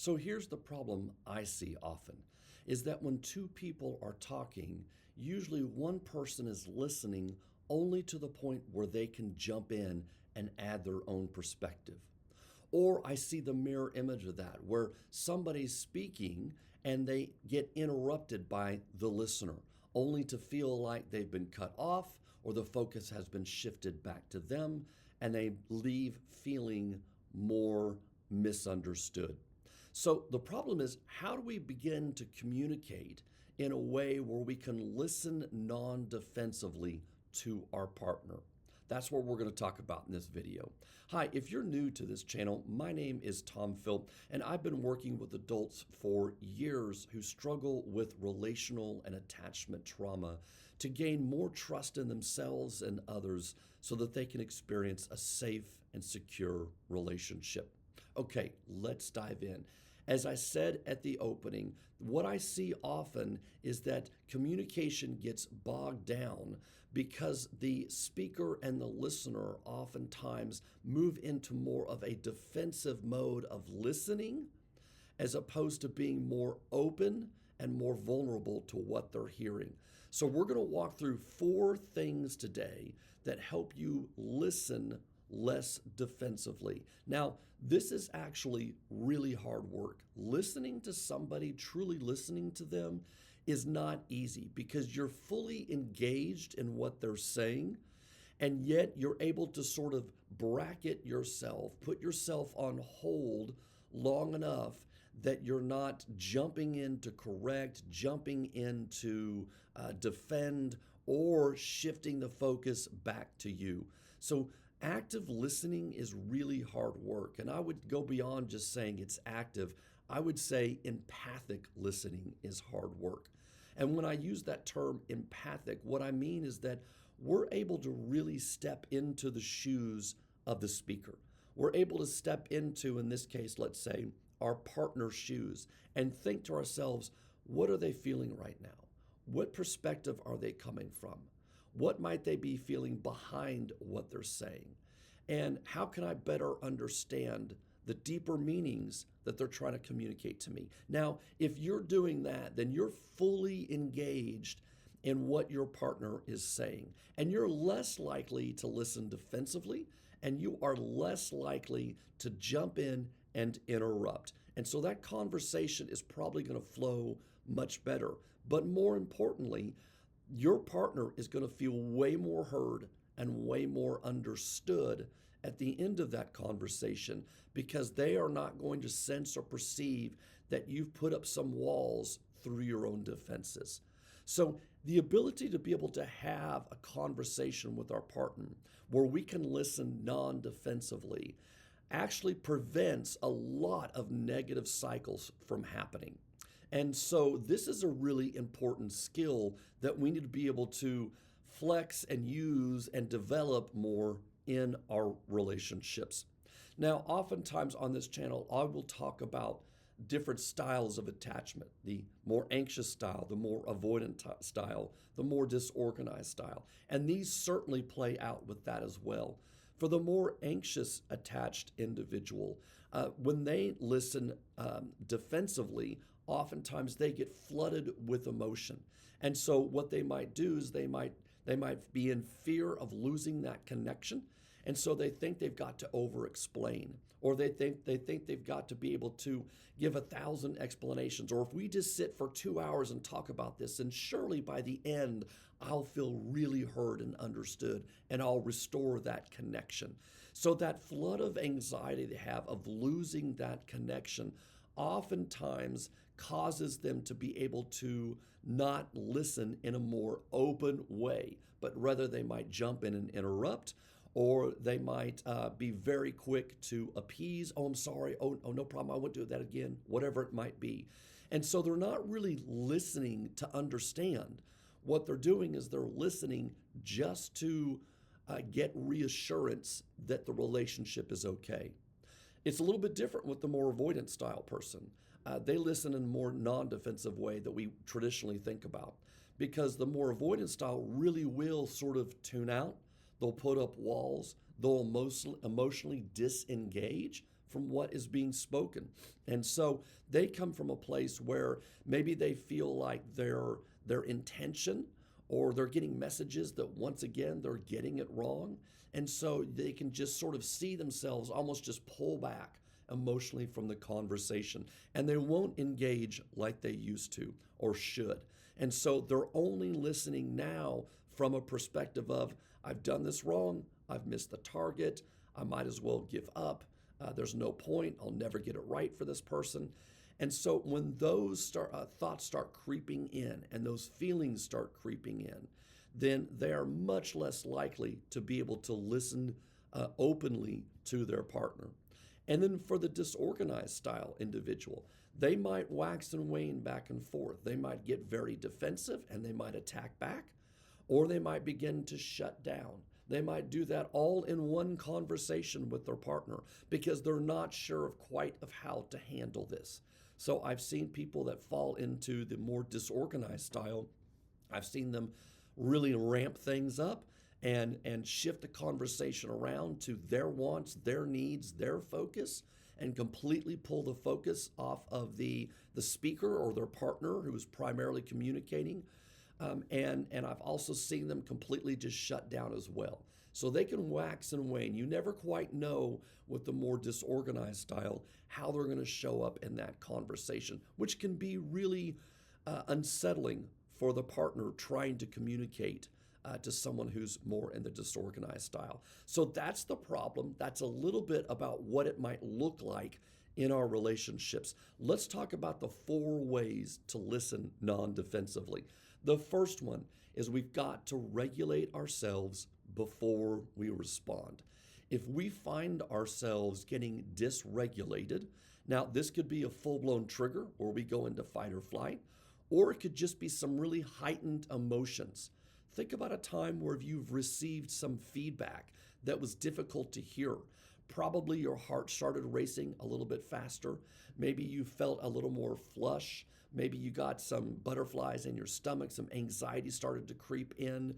So here's the problem I see often is that when two people are talking, usually one person is listening only to the point where they can jump in and add their own perspective. Or I see the mirror image of that, where somebody's speaking and they get interrupted by the listener, only to feel like they've been cut off or the focus has been shifted back to them, and they leave feeling more misunderstood. So the problem is, how do we begin to communicate in a way where we can listen non-defensively to our partner? That's what we're going to talk about in this video. Hi, if you're new to this channel, my name is Tom Philp, and I've been working with adults for years who struggle with relational and attachment trauma to gain more trust in themselves and others so that they can experience a safe and secure relationship. Okay, let's dive in. As I said at the opening, what I see often is that communication gets bogged down because the speaker and the listener oftentimes move into more of a defensive mode of listening as opposed to being more open and more vulnerable to what they're hearing. So we're going to walk through 4 things today that help you listen less defensively. Now, this is actually really hard work. Listening to somebody, truly listening to them, is not easy because you're fully engaged in what they're saying, and yet you're able to sort of bracket yourself, put yourself on hold long enough that you're not jumping in to correct, jumping in to defend, or shifting the focus back to you. So active listening is really hard work. And I would go beyond just saying it's active. I would say empathic listening is hard work. And when I use that term empathic, what I mean is that we're able to really step into the shoes of the speaker. We're able to step into, in this case, let's say, our partner's shoes and think to ourselves, what are they feeling right now? What perspective are they coming from? What might they be feeling behind what they're saying? And how can I better understand the deeper meanings that they're trying to communicate to me? Now, if you're doing that, then you're fully engaged in what your partner is saying. And you're less likely to listen defensively, and you are less likely to jump in and interrupt. And so that conversation is probably going to flow much better. But more importantly, your partner is going to feel way more heard and way more understood at the end of that conversation because they are not going to sense or perceive that you've put up some walls through your own defenses. So the ability to be able to have a conversation with our partner where we can listen non-defensively actually prevents a lot of negative cycles from happening. And so this is a really important skill that we need to be able to flex and use and develop more in our relationships. Now, oftentimes on this channel, I will talk about different styles of attachment, the more anxious style, the more avoidant style, the more disorganized style. And these certainly play out with that as well. For the more anxious attached individual, when they listen defensively, oftentimes they get flooded with emotion. And so what they might do is they might be in fear of losing that connection. And so they think they've got to over-explain, or they think they've got to be able to give 1,000 explanations. Or if we just sit for 2 hours and talk about this, and surely by the end, I'll feel really heard and understood, and I'll restore that connection. So that flood of anxiety they have of losing that connection oftentimes causes them to be able to not listen in a more open way, but rather they might jump in and interrupt, or they might be very quick to appease. Oh, I'm sorry. Oh, no problem. I won't do that again, whatever it might be. And so they're not really listening to understand. What they're doing is they're listening just to get reassurance that the relationship is okay. It's a little bit different with the more avoidant style person. They listen in a more non-defensive way that we traditionally think about, because the more avoidant style really will sort of tune out. They'll put up walls. They'll emotionally disengage from what is being spoken. And so they come from a place where maybe they feel like their intention, or they're getting messages that once again they're getting it wrong. And so they can just sort of see themselves almost just pull back emotionally from the conversation, and they won't engage like they used to or should. And so they're only listening now from a perspective of, I've done this wrong, I've missed the target, I might as well give up. There's no point, I'll never get it right for this person. And so when those thoughts start creeping in and those feelings start creeping in, then they are much less likely to be able to listen openly to their partner. And then for the disorganized style individual, they might wax and wane back and forth. They might get very defensive and they might attack back, or they might begin to shut down. They might do that all in one conversation with their partner because they're not sure of quite of how to handle this. So I've seen people that fall into the more disorganized style. I've seen them really ramp things up and shift the conversation around to their wants, their needs, their focus, and completely pull the focus off of the speaker or their partner who is primarily communicating. And I've also seen them completely just shut down as well. So they can wax and wane. You never quite know with the more disorganized style how they're going to show up in that conversation, which can be really unsettling for the partner trying to communicate to someone who's more in the disorganized style. So that's the problem. That's a little bit about what it might look like in our relationships. Let's talk about the 4 ways to listen non-defensively. The first one is we've got to regulate ourselves before we respond. If we find ourselves getting dysregulated, now this could be a full-blown trigger where we go into fight or flight, or it could just be some really heightened emotions. Think about a time where you've received some feedback that was difficult to hear. Probably your heart started racing a little bit faster. Maybe you felt a little more flush. Maybe you got some butterflies in your stomach, some anxiety started to creep in.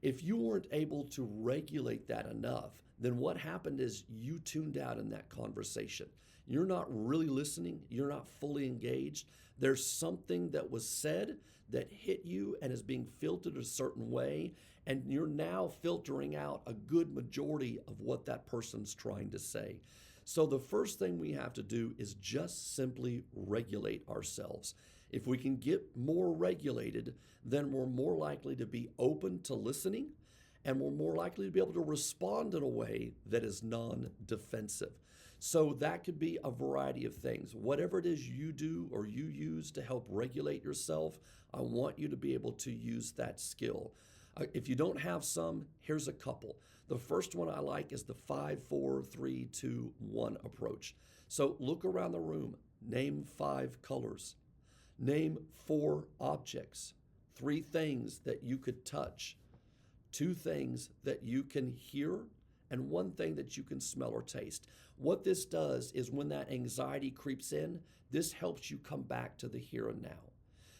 If you weren't able to regulate that enough, then what happened is you tuned out in that conversation. You're not really listening. You're not fully engaged. There's something that was said that hit you and is being filtered a certain way, and you're now filtering out a good majority of what that person's trying to say. So the first thing we have to do is just simply regulate ourselves. If we can get more regulated, then we're more likely to be open to listening, and we're more likely to be able to respond in a way that is non-defensive. So that could be a variety of things. Whatever it is you do or you use to help regulate yourself, I want you to be able to use that skill. If you don't have some, here's a couple. The first one I like is the 5, 4, 3, 2, 1 approach. So look around the room, name 5 colors, name 4 objects, 3 things that you could touch, 2 things that you can hear, and 1 thing that you can smell or taste. What this does is when that anxiety creeps in, this helps you come back to the here and now.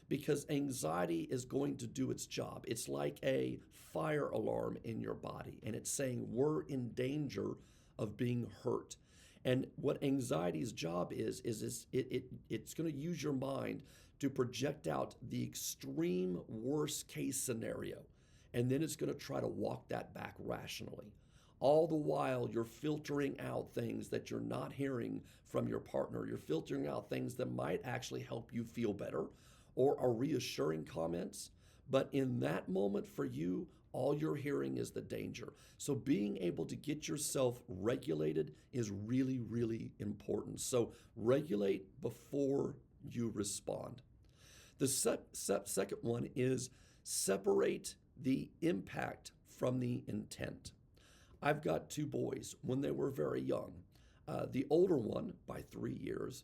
Because anxiety is going to do its job. It's like a fire alarm in your body, and it's saying we're in danger of being hurt. And what anxiety's job is it's going to use your mind to project out the extreme worst case scenario, and then it's going to try to walk that back rationally. All the while, you're filtering out things that you're not hearing from your partner. You're filtering out things that might actually help you feel better or are reassuring comments. But in that moment for you, all you're hearing is the danger. So being able to get yourself regulated is really, really important. So regulate before you respond. The second one is separate the impact from the intent. I've got 2 boys. When they were very young, the older one, by 3 years,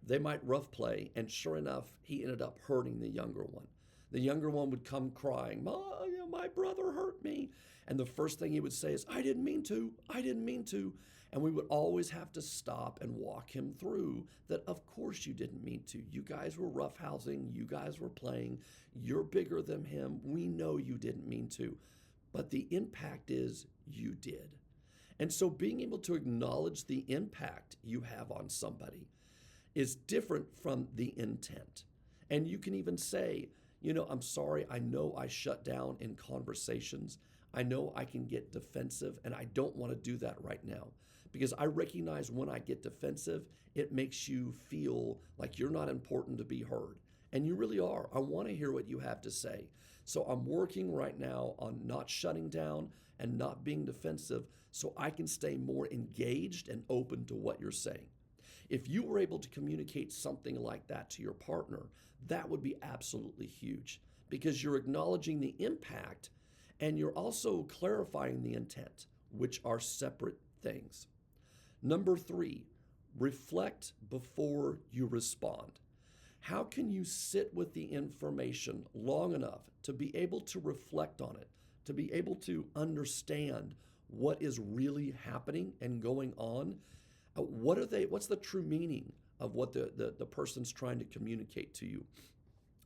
they might rough play, and sure enough, he ended up hurting the younger one. The younger one would come crying, my brother hurt me. And the first thing he would say is, I didn't mean to. And we would always have to stop and walk him through that, of course you didn't mean to. You guys were roughhousing. You guys were playing. You're bigger than him. We know you didn't mean to. But the impact is you did. And so being able to acknowledge the impact you have on somebody is different from the intent. And you can even say, I'm sorry, I know I shut down in conversations. I know I can get defensive, and I don't want to do that right now because I recognize when I get defensive, it makes you feel like you're not important to be heard. And you really are. I want to hear what you have to say. So I'm working right now on not shutting down and not being defensive so I can stay more engaged and open to what you're saying. If you were able to communicate something like that to your partner, that would be absolutely huge because you're acknowledging the impact and you're also clarifying the intent, which are separate things. Number 3, reflect before you respond. How can you sit with the information long enough to be able to reflect on it, to be able to understand what is really happening and going on? What's the true meaning of what the person's trying to communicate to you?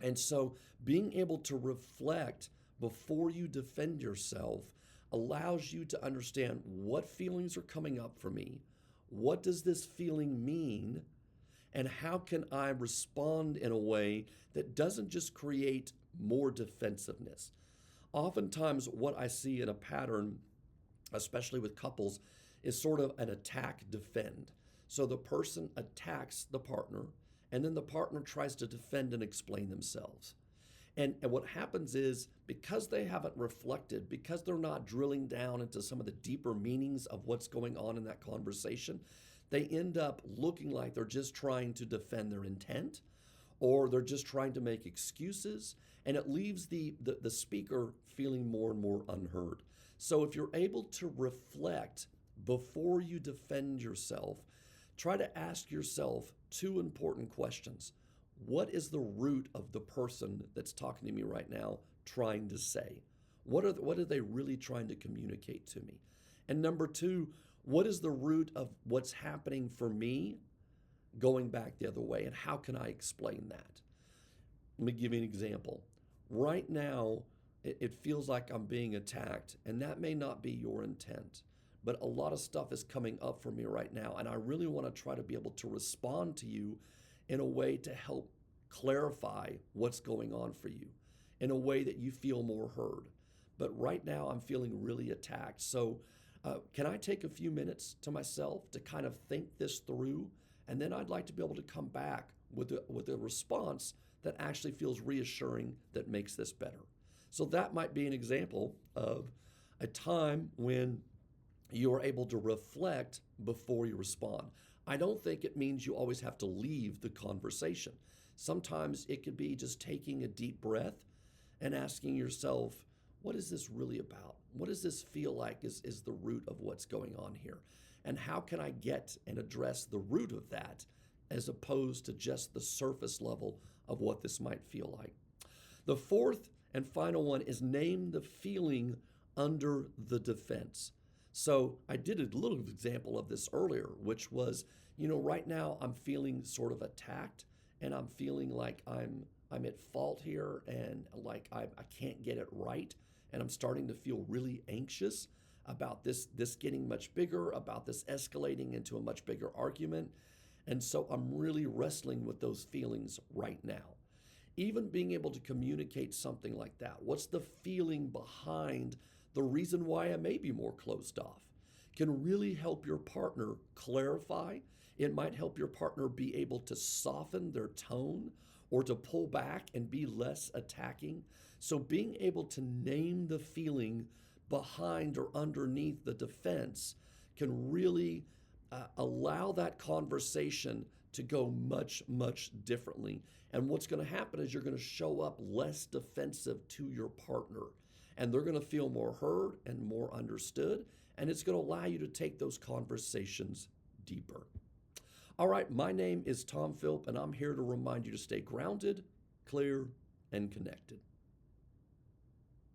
And so being able to reflect before you defend yourself allows you to understand what feelings are coming up for me, what does this feeling mean, and how can I respond in a way that doesn't just create more defensiveness. Oftentimes what I see in a pattern, especially with couples, is sort of an attack defend. So the person attacks the partner, and then the partner tries to defend and explain themselves. And what happens is because they haven't reflected, because they're not drilling down into some of the deeper meanings of what's going on in that conversation, they end up looking like they're just trying to defend their intent or they're just trying to make excuses, and it leaves the speaker feeling more and more unheard. So if you're able to reflect before you defend yourself, try to ask yourself 2 important questions. What is the root of the person that's talking to me right now trying to say? What are they really trying to communicate to me? And number 2, what is the root of what's happening for me going back the other way, and how can I explain that? Let me give you an example. Right now, it feels like I'm being attacked, and that may not be your intent, but a lot of stuff is coming up for me right now, and I really want to try to be able to respond to you in a way to help clarify what's going on for you, in a way that you feel more heard. But right now, I'm feeling really attacked. So can I take a few minutes to myself to kind of think this through? And then I'd like to be able to come back with a response that actually feels reassuring, that makes this better. So that might be an example of a time when you are able to reflect before you respond. I don't think it means you always have to leave the conversation. Sometimes it could be just taking a deep breath and asking yourself, what is this really about? What does this feel like is the root of what's going on here? And how can I get and address the root of that as opposed to just the surface level of what this might feel like? The 4th and final one is name the feeling under the defense. So I did a little example of this earlier, which was, right now I'm feeling sort of attacked, and I'm feeling like I'm at fault here, and like I can't get it right, and I'm starting to feel really anxious about this getting much bigger, about this escalating into a much bigger argument. And so I'm really wrestling with those feelings right now. Even being able to communicate something like that, what's the feeling behind the reason why I may be more closed off, can really help your partner clarify. It might help your partner be able to soften their tone or to pull back and be less attacking. So being able to name the feeling behind or underneath the defense can really allow that conversation to go much, much differently. And what's going to happen is you're going to show up less defensive to your partner, and they're going to feel more heard and more understood, and it's going to allow you to take those conversations deeper. All right, my name is Tom Philp, and I'm here to remind you to stay grounded, clear, and connected.